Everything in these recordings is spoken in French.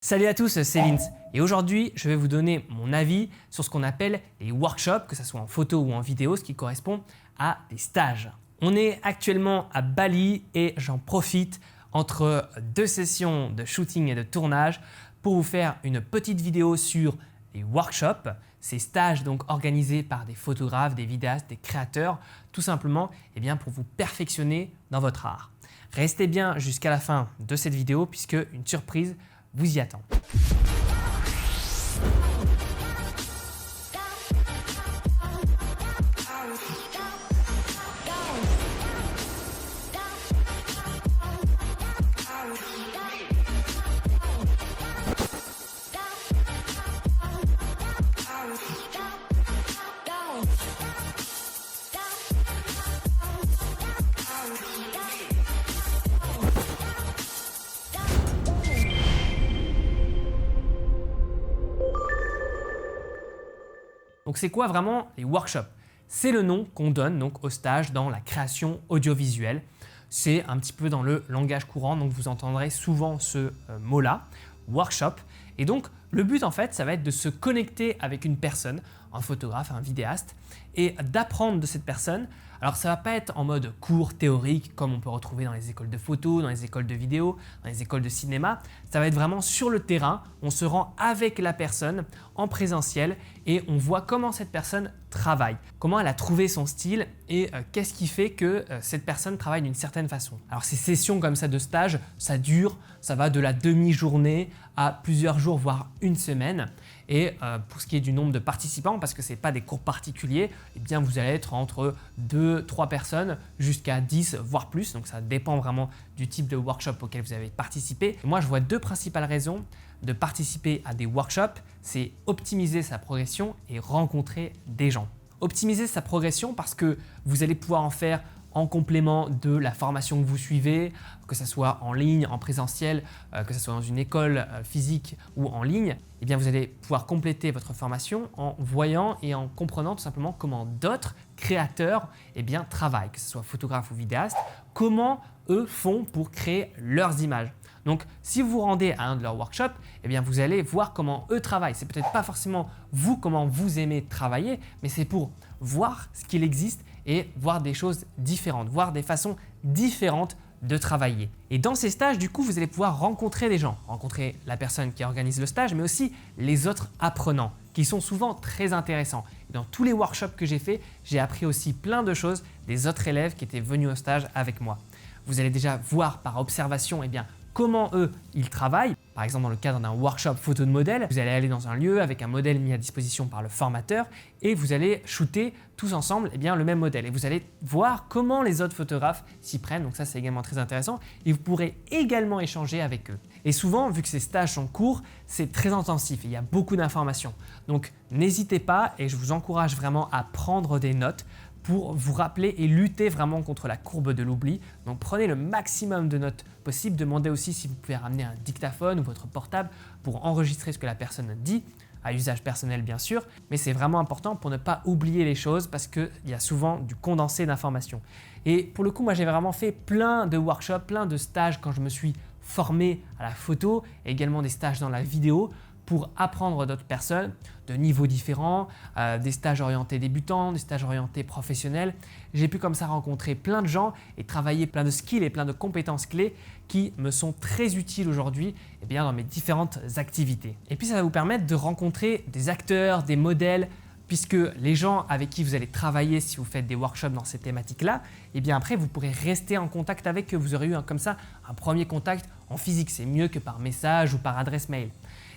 Salut à tous, c'est Vince et aujourd'hui je vais vous donner mon avis sur ce qu'on appelle les workshops, que ce soit en photo ou en vidéo, ce qui correspond à des stages. On est actuellement à Bali et j'en profite entre deux sessions de shooting et de tournage pour vous faire une petite vidéo sur les workshops, ces stages donc organisés par des photographes, des vidéastes, des créateurs, tout simplement pour vous perfectionner dans votre art. Restez bien jusqu'à la fin de cette vidéo puisque une surprise vous y attend. Donc c'est quoi vraiment les workshops? C'est le nom qu'on donne donc au stage dans la création audiovisuelle. C'est un petit peu dans le langage courant, donc vous entendrez souvent ce mot-là, workshop. Et donc le but en fait, ça va être de se connecter avec une personne, un photographe, un vidéaste, et d'apprendre de cette personne. Alors ça ne va pas être en mode cours théorique comme on peut retrouver dans les écoles de photo, dans les écoles de vidéo, dans les écoles de cinéma. Ça va être vraiment sur le terrain, on se rend avec la personne en présentiel et on voit comment cette personne travaille, comment elle a trouvé son style et qu'est-ce qui fait que cette personne travaille d'une certaine façon. Alors ces sessions comme ça de stage, ça va de la demi-journée à plusieurs jours, voire une semaine. Et pour ce qui est du nombre de participants, parce que ce n'est pas des cours particuliers, vous allez être entre 2-3 personnes jusqu'à 10 voire plus. Donc ça dépend vraiment du type de workshop auquel vous avez participé. Et moi, je vois deux principales raisons de participer à des workshops, c'est optimiser sa progression et rencontrer des gens. Optimiser sa progression parce que vous allez pouvoir en faire en complément de la formation que vous suivez, que ce soit en ligne, en présentiel, que ce soit dans une école physique ou en ligne, vous allez pouvoir compléter votre formation en voyant et en comprenant tout simplement comment d'autres créateurs travaillent, que ce soit photographes ou vidéastes, comment eux font pour créer leurs images. Donc, si vous vous rendez à un de leurs workshops, vous allez voir comment eux travaillent. C'est peut-être pas forcément vous, comment vous aimez travailler, mais c'est pour voir ce qu'il existe et voir des choses différentes, voir des façons différentes de travailler. Et dans ces stages, du coup, vous allez pouvoir rencontrer des gens, rencontrer la personne qui organise le stage, mais aussi les autres apprenants, qui sont souvent très intéressants. Et dans tous les workshops que j'ai faits, j'ai appris aussi plein de choses des autres élèves qui étaient venus au stage avec moi. Vous allez déjà voir par observation comment eux, ils travaillent. Par exemple, dans le cadre d'un workshop photo de modèle, vous allez aller dans un lieu avec un modèle mis à disposition par le formateur et vous allez shooter tous ensemble le même modèle. Et vous allez voir comment les autres photographes s'y prennent. Donc ça, c'est également très intéressant. Et vous pourrez également échanger avec eux. Et souvent, vu que ces stages sont courts, c'est très intensif. Il y a beaucoup d'informations. Donc n'hésitez pas et je vous encourage vraiment à prendre des notes pour vous rappeler et lutter vraiment contre la courbe de l'oubli. Donc prenez le maximum de notes possible. Demandez aussi si vous pouvez ramener un dictaphone ou votre portable pour enregistrer ce que la personne dit, à usage personnel bien sûr, mais c'est vraiment important pour ne pas oublier les choses parce qu'il y a souvent du condensé d'informations. Et pour le coup, moi j'ai vraiment fait plein de workshops, plein de stages quand je me suis formé à la photo et également des stages dans la vidéo pour apprendre d'autres personnes de niveaux différents, des stages orientés débutants, des stages orientés professionnels. J'ai pu comme ça rencontrer plein de gens et travailler plein de skills et plein de compétences clés qui me sont très utiles aujourd'hui dans mes différentes activités. Et puis ça va vous permettre de rencontrer des acteurs, des modèles, puisque les gens avec qui vous allez travailler si vous faites des workshops dans ces thématiques-là, après vous pourrez rester en contact avec eux. Vous aurez eu comme ça un premier contact en physique. C'est mieux que par message ou par adresse mail.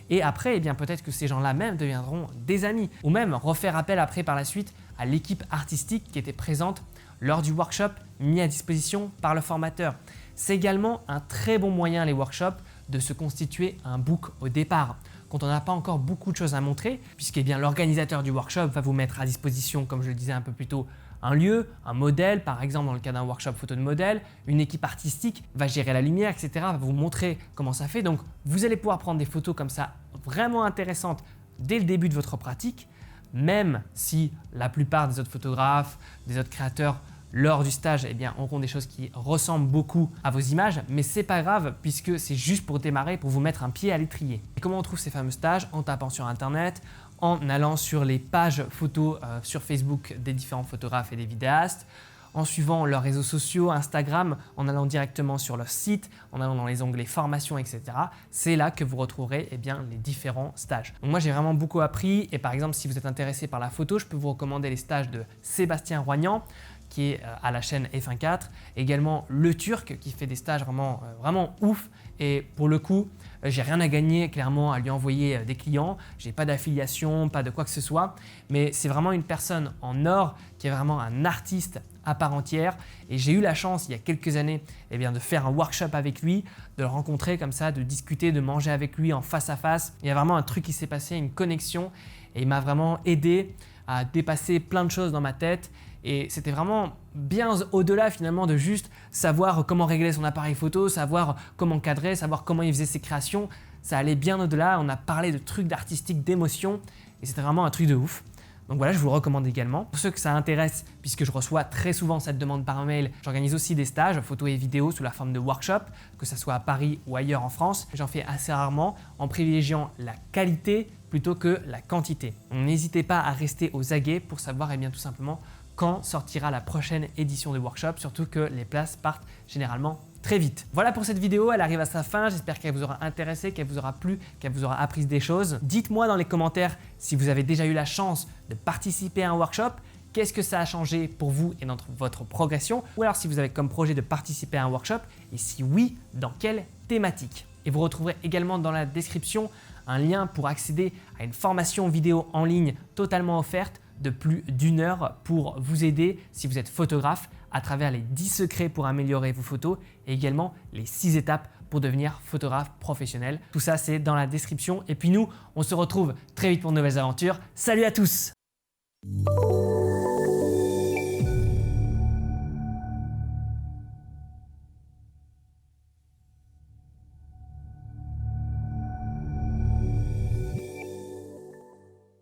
Et après, peut-être que ces gens-là même deviendront des amis ou même refaire appel après par la suite à l'équipe artistique qui était présente lors du workshop mis à disposition par le formateur. C'est également un très bon moyen, les workshops, de se constituer un book au départ. Quand on n'a pas encore beaucoup de choses à montrer, puisque l'organisateur du workshop va vous mettre à disposition, comme je le disais un peu plus tôt, un lieu, un modèle, par exemple dans le cas d'un workshop photo de modèle, une équipe artistique va gérer la lumière, etc., va vous montrer comment ça fait. Donc vous allez pouvoir prendre des photos comme ça vraiment intéressantes dès le début de votre pratique, même si la plupart des autres photographes, des autres créateurs lors du stage, eh bien, auront des choses qui ressemblent beaucoup à vos images, mais c'est pas grave puisque c'est juste pour démarrer, pour vous mettre un pied à l'étrier. Et comment on trouve ces fameux stages? En tapant sur internet, en allant sur les pages photos sur Facebook des différents photographes et des vidéastes, en suivant leurs réseaux sociaux, Instagram, en allant directement sur leur site, en allant dans les onglets formation, etc. C'est là que vous retrouverez eh bien, les différents stages. Donc moi, j'ai vraiment beaucoup appris et par exemple, si vous êtes intéressé par la photo, je peux vous recommander les stages de Sébastien Roignan, qui est à la chaîne F1.4, également Le Turc qui fait des stages vraiment ouf et pour le coup, j'ai rien à gagner clairement à lui envoyer des clients, j'ai pas d'affiliation, pas de quoi que ce soit, mais c'est vraiment une personne en or qui est vraiment un artiste à part entière et j'ai eu la chance il y a quelques années eh bien, de faire un workshop avec lui, de le rencontrer comme ça, de discuter, de manger avec lui en face à face. Il y a vraiment un truc qui s'est passé, une connexion et il m'a vraiment aidé à dépasser plein de choses dans ma tête. Et c'était vraiment bien au-delà finalement de juste savoir comment régler son appareil photo, savoir comment cadrer, savoir comment il faisait ses créations. Ça allait bien au-delà, on a parlé de trucs d'artistique, d'émotion et c'était vraiment un truc de ouf. Donc voilà, je vous le recommande également. Pour ceux que ça intéresse, puisque je reçois très souvent cette demande par mail, j'organise aussi des stages photos et vidéos sous la forme de workshops, que ce soit à Paris ou ailleurs en France. J'en fais assez rarement en privilégiant la qualité plutôt que la quantité. Donc n'hésitez pas à rester aux aguets pour savoir eh bien, tout simplement quand sortira la prochaine édition de workshop, surtout que les places partent généralement très vite. Voilà pour cette vidéo, elle arrive à sa fin, j'espère qu'elle vous aura intéressé, qu'elle vous aura plu, qu'elle vous aura appris des choses. Dites-moi dans les commentaires si vous avez déjà eu la chance de participer à un workshop, qu'est-ce que ça a changé pour vous et dans votre progression, ou alors si vous avez comme projet de participer à un workshop, et si oui, dans quelle thématique. Et vous retrouverez également dans la description un lien pour accéder à une formation vidéo en ligne totalement offerte de plus d'1 heure pour vous aider si vous êtes photographe à travers les 10 secrets pour améliorer vos photos et également les 6 étapes pour devenir photographe professionnel. Tout ça, c'est dans la description. Et puis nous, on se retrouve très vite pour de nouvelles aventures. Salut à tous!